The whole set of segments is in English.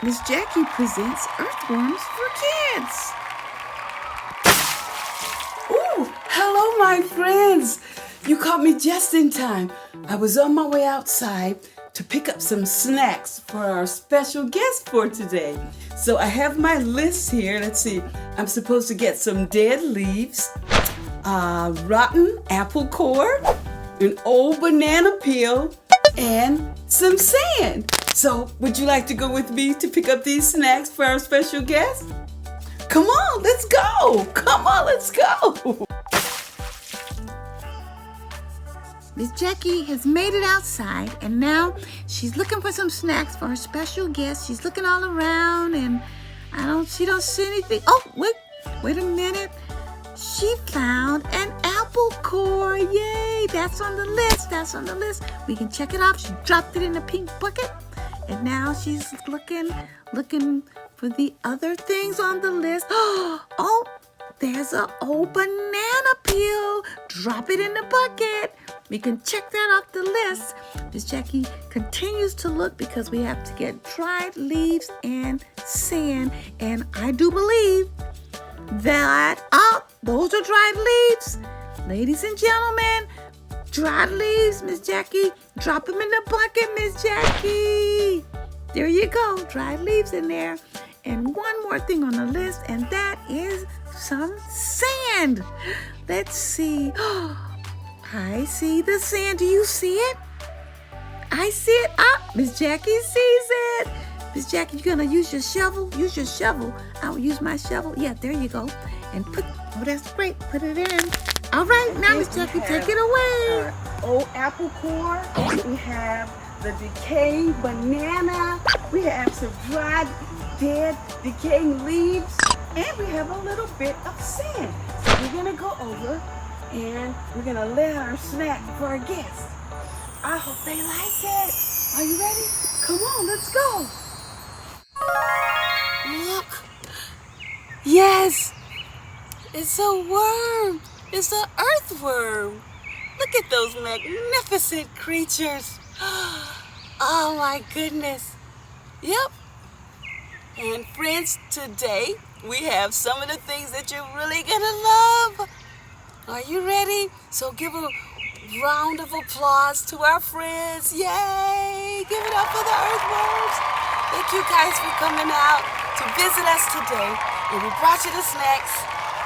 Miss Jacque presents Earthworms for Kids. Ooh, hello my friends. You caught me just in time. I was on my way outside to pick up some snacks for our special guest for today. So I have my list here. Let's see. I'm supposed to get some dead leaves, rotten apple core, an old banana peel, and some sand. So, would you like to go with me to pick up these snacks for our special guest? Come on, let's go! Come on, let's go! Miss Jacque has made it outside, and now she's looking for some snacks for her special guest. She's looking all around, and she don't see anything. Oh, wait a minute. She found an apple core. Yay! That's on the list. We can check it off. She dropped it in a pink bucket. And now she's looking for the other things on the list. Oh, there's an old banana peel. Drop it in the bucket. We can check that off the list. Miss Jacque continues to look because we have to get dried leaves and sand. And I do believe that, those are dried leaves. Ladies and gentlemen, dried leaves, Miss Jacque. Drop them in the bucket, Miss Jacque. There you go, dried leaves in there. And one more thing on the list, and that is some sand. Let's see. I see the sand. Do you see it? I see it. Miss Jacque sees it. Miss Jacque, you're gonna use your shovel? Use your shovel. I will use my shovel. Yeah, there you go. And that's great. Put it in. All right, now Miss Jacque, take it away. Old apple core. We have the decaying banana. We have some dried, dead, decaying leaves. And we have a little bit of sand. So we're gonna go over and we're gonna lay our snack for our guests. I hope they like it. Are you ready? Come on, let's go. Look. Yes. It's a worm. It's an earthworm. Look at those magnificent creatures. Oh my goodness. Yep. And friends, today we have some of the things that you're really gonna love. Are you ready? So give a round of applause to our friends. Yay! Give it up for the earthworms. Thank you guys for coming out to visit us today. And we brought you the snacks.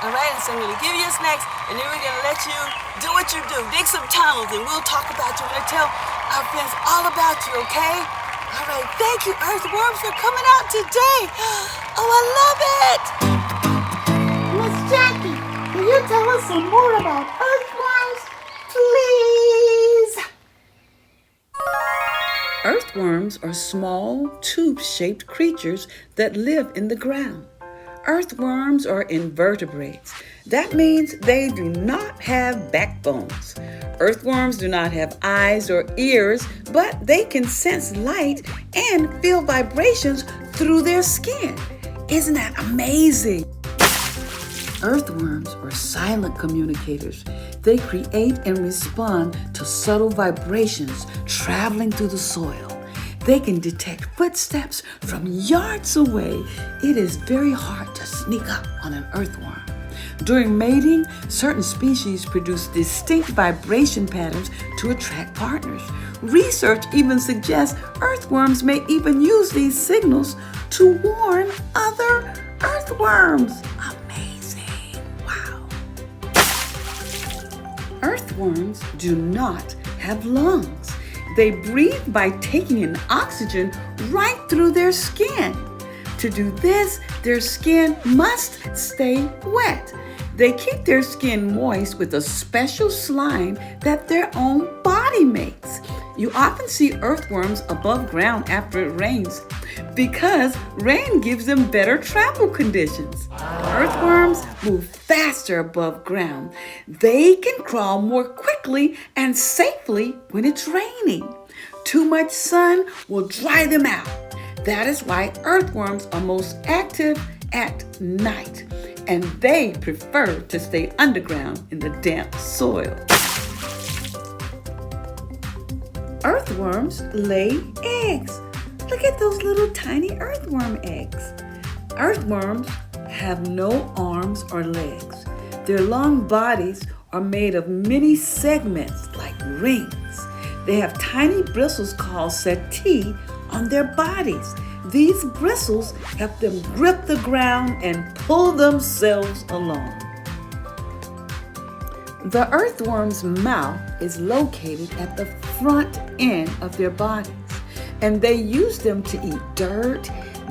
All right, and so I'm going to give you your snacks, and then we're going to let you do what you do. Dig some tunnels, and we'll talk about you. We're going to tell our friends all about you, okay? All right, thank you, Earthworms, for coming out today. Oh, I love it. Miss Jacque, can you tell us some more about earthworms, please? Earthworms are small, tube-shaped creatures that live in the ground. Earthworms are invertebrates. That means they do not have backbones. Earthworms do not have eyes or ears, but they can sense light and feel vibrations through their skin. Isn't that amazing? Earthworms are silent communicators. They create and respond to subtle vibrations traveling through the soil. They can detect footsteps from yards away. It is very hard to sneak up on an earthworm. During mating, certain species produce distinct vibration patterns to attract partners. Research even suggests earthworms may even use these signals to warn other earthworms. Amazing. Wow. Earthworms do not have lungs. They breathe by taking in oxygen right through their skin. To do this, their skin must stay wet. They keep their skin moist with a special slime that their own body makes. You often see earthworms above ground after it rains because rain gives them better travel conditions. Earthworms move faster above ground. They can crawl more quickly and safely when it's raining. Too much sun will dry them out. That is why earthworms are most active at night, and they prefer to stay underground in the damp soil. Earthworms lay eggs. Look at those little tiny earthworm eggs. Earthworms have no arms or legs. Their long bodies are made of many segments like rings. They have tiny bristles called setae on their bodies. These bristles help them grip the ground and pull themselves along. The earthworm's mouth is located at the front end of their bodies, and they use them to eat dirt,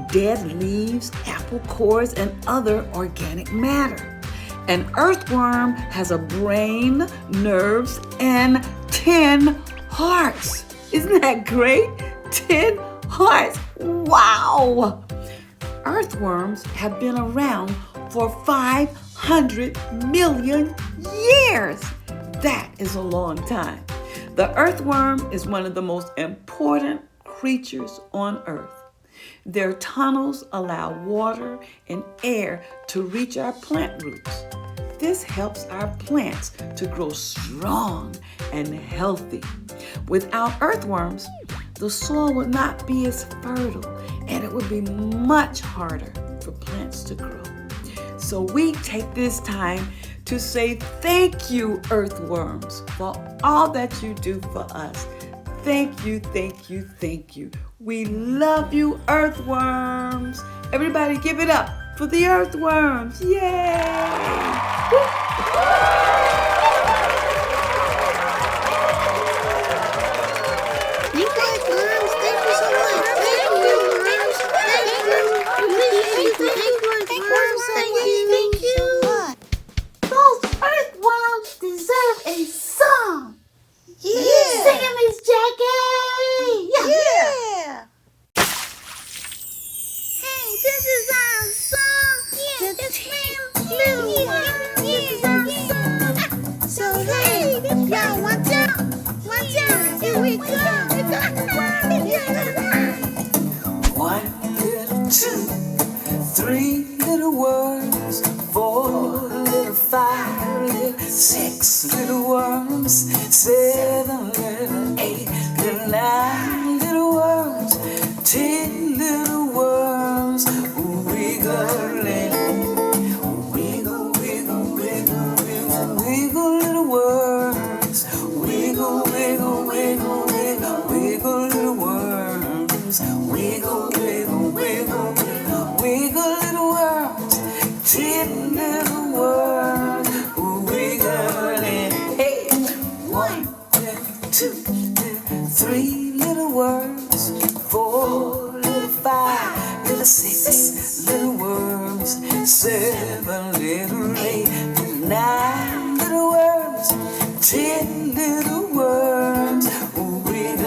dead leaves, apple cores, and other organic matter. An earthworm has a brain, nerves, and 10 hearts. Isn't that great? 10 hearts. Wow! Earthworms have been around for 500 million years. That is a long time. The earthworm is one of the most important creatures on Earth. Their tunnels allow water and air to reach our plant roots. This helps our plants to grow strong and healthy. Without earthworms, the soil would not be as fertile and it would be much harder for plants to grow. So we take this time to say thank you, earthworms, for all that you do for us. Thank you, thank you, thank you. We love you, earthworms. Everybody give it up for the earthworms. Yay! You guys, worms, thank you so much. Thank you, worms. Thank you. Thank you. Those earthworms deserve a song. Yeah. Sing it, Miss Jacque. Yeah. Hey, this is our song. The 10 little worms. This is our song. So hey, y'all watch out. Watch out. Here we go. One little, 2, 3 little worms, 4 little, 5 little, 6 little worms, 7 little, 8 little, 9 little worms, 10 little worms, wiggling, wiggle, wiggle, wiggle, wiggle, wiggle little worms, wiggle, wiggle, wiggle, wiggle, wiggle little worms, wiggle, wiggle, wiggle, wiggle, wiggle little worms, 10 little worms, wiggling. Hey, 1, 2, 3 little worms, 4 little, 5 little, 6 little worms, 7 little, 8 little, 9 little worms, 10 little worms, wiggling.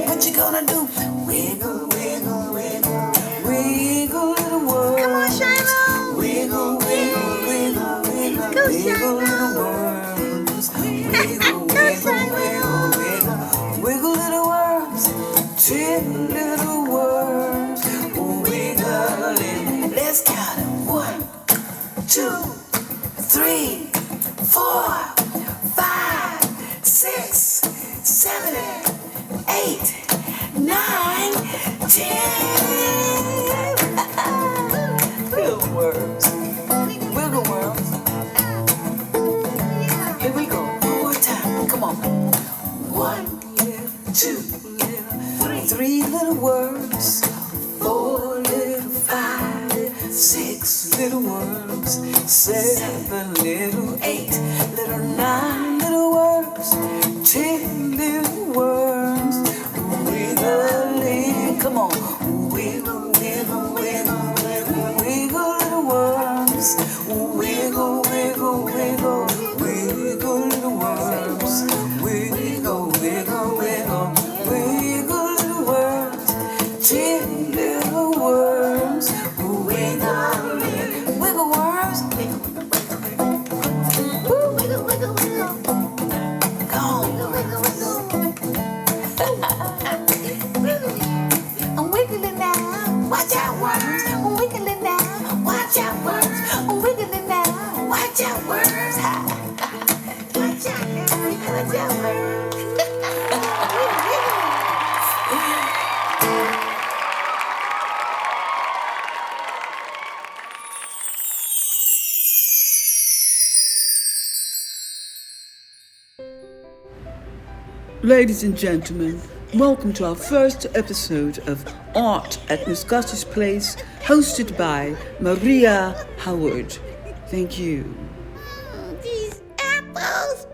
What you gonna do? Wiggle, wiggle, wiggle, wiggle little worms. Come on, Shiloh. Wiggle, wiggle, wiggle, wiggle, Go, wiggle little Shiloh. worms. Wiggle, Go, wiggle, Shiloh. wiggle, wiggle, wiggle little worms. 10 little worms, wiggling. Let's count it. 1, 2, 3, 4, 5, 6, 7, 8, 9, 10. Little worms. Wiggle worms. Here we go. One more time. Come on. 1 little, 2 little, 3 little worms. 4 little, 5 little, 6 little worms. 7 little, 8 little, 9 little worms. 10 little worms. Wiggling. Come on. Wiggle, wiggle, wiggle, wiggle, wiggle little worms. Wiggle, wiggle, wiggle, wiggle little worms. Wiggle, wiggle, wiggle, wiggle little worms. 10 little worms. Wiggling. Wiggle worms. Woo, wiggle, wiggle, wiggle. Come on. Wiggle, wiggle, wiggle. I'm wiggling now. Watch out, worms. I'm wiggling now. Watch out, worms. I'm wiggling now. Watch out, worms. Watch out, watch out, worms. Ladies and gentlemen, welcome to our first episode of Art at Miss Gussie's Place, hosted by Maria Howard. Thank you. These apples.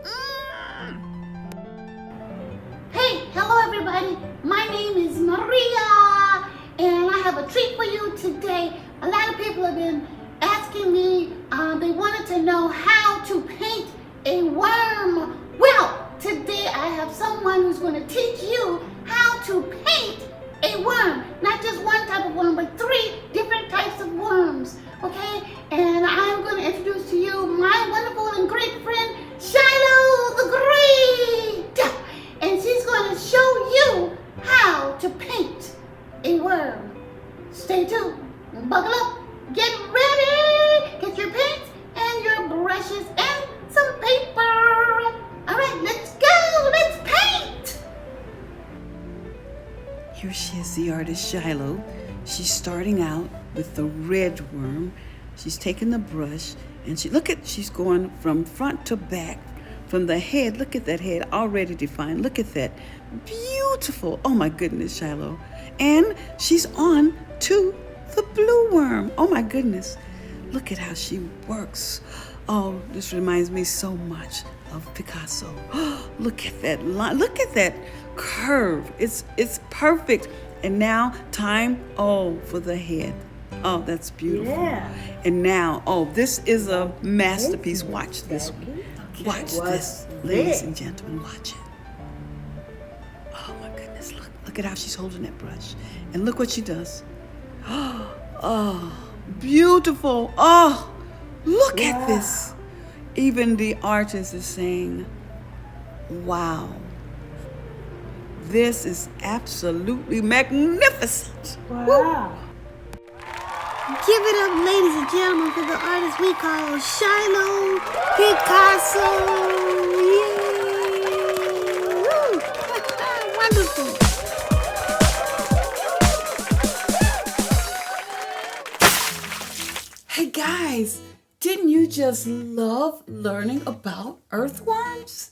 Hey, hello everybody. My name is Maria, and I have a treat for you today. A lot of people have been asking me, they wanted to know how to paint a worm. Well, today I have someone who's going to teach you how to paint a worm. Not just one type of worm, but 3 different types of worms. Okay? And I'm going to introduce to you my wonderful and great friend, Shiloh the Great. And she's going to show you how to paint a worm. Stay tuned. Buckle up. Get ready. Get your paints and your brushes and some paper. All right, let's go. Let's paint. Here she is, the artist Shiloh. She's starting out with the red worm. She's taking the brush and she's going from front to back. From the head, look at that head, already defined. Look at that. Beautiful. Oh my goodness, Shiloh. And she's on to the blue worm. Oh my goodness. Look at how she works. Oh, this reminds me so much of Picasso. Look at that line. Look at that curve. It's perfect. And now time, for the head. Oh, that's beautiful. Yeah. And now, this is a masterpiece. Watch this one. Watch this, ladies and gentlemen, watch it. Oh my goodness, look at how she's holding that brush. And look what she does. Oh, beautiful. Oh, look at this. Even the artist is saying, wow, this is absolutely magnificent. Wow. Give it up, ladies and gentlemen, for the artist we call Shiloh Picasso. Yay! Woo! Wonderful. Hey guys, didn't you just love learning about earthworms?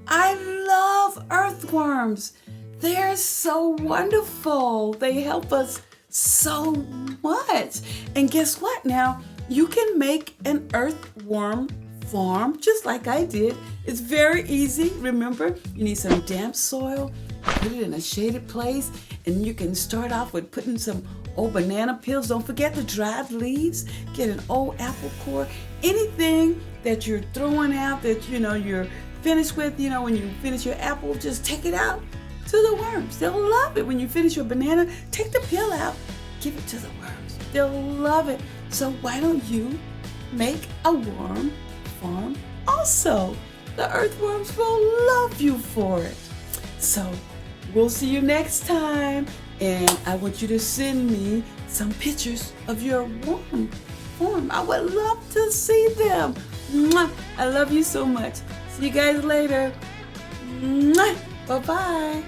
I love earthworms. They're so wonderful. They help us so much. And guess what now? You can make an earthworm farm just like I did. It's very easy. Remember, you need some damp soil, put it in a shaded place, and you can start off with putting some old banana peels. Don't forget the dried leaves. Get an old apple core. Anything that you're throwing out that you're finished with, when you finish your apple, just take it out to the worms. They'll love it. When you finish your banana, take the peel out, give it to the worms. They'll love it. So why don't you make a worm farm also? The earthworms will love you for it. So we'll see you next time. And I want you to send me some pictures of your worm farm. I would love to see them. Mwah. I love you so much. See you guys later. Mwah. Bye-bye.